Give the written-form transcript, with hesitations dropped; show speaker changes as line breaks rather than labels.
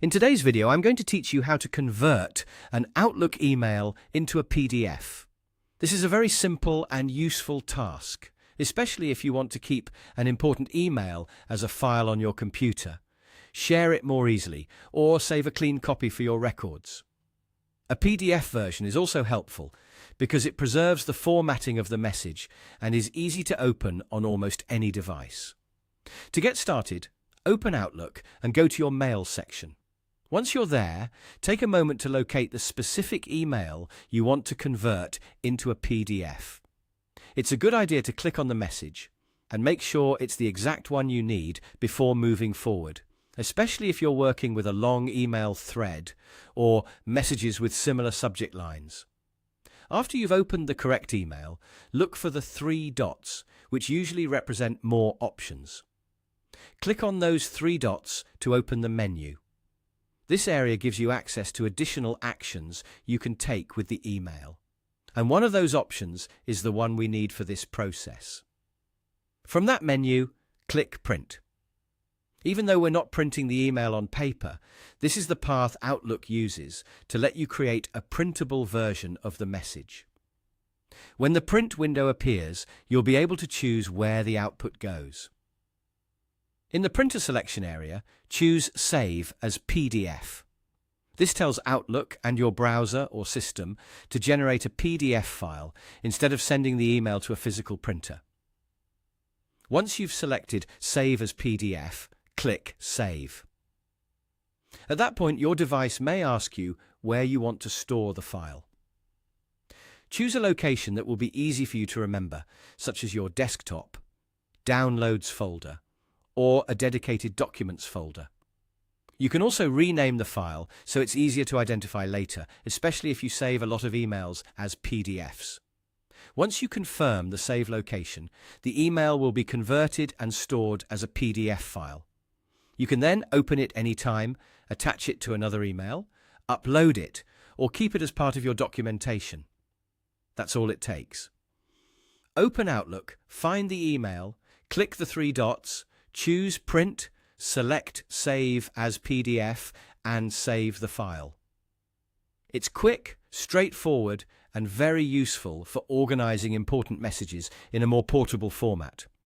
In today's video, I'm going to teach you how to convert an Outlook email into a PDF. This is a very simple and useful task, especially if you want to keep an important email as a file on your computer, share it more easily, or save a clean copy for your records. A PDF version is also helpful because it preserves the formatting of the message and is easy to open on almost any device. To get started, open Outlook and go to your Mail section. Once you're there, take a moment to locate the specific email you want to convert into a PDF. It's a good idea to click on the message and make sure it's the exact one you need before moving forward, especially if you're working with a long email thread or messages with similar subject lines. After you've opened the correct email, look for the three dots, which usually represent more options. Click on those three dots to open the menu. This area gives you access to additional actions you can take with the email. And one of those options is the one we need for this process. From that menu, click Print. Even though we're not printing the email on paper, this is the path Outlook uses to let you create a printable version of the message. When the print window appears, you'll be able to choose where the output goes. In the printer selection area, choose Save as PDF. This tells Outlook and your browser or system to generate a PDF file instead of sending the email to a physical printer. Once you've selected Save as PDF, click Save. At that point, your device may ask you where you want to store the file. Choose a location that will be easy for you to remember, such as your desktop, Downloads folder, or a dedicated Documents folder. You can also rename the file so it's easier to identify later, especially if you save a lot of emails as PDFs. Once you confirm the save location, the email will be converted and stored as a PDF file. You can then open it anytime, attach it to another email, upload it, or keep it as part of your documentation. That's all it takes. Open Outlook, find the email, click the three dots, choose Print, select Save as PDF, and save the file. It's quick, straightforward, and very useful for organizing important messages in a more portable format.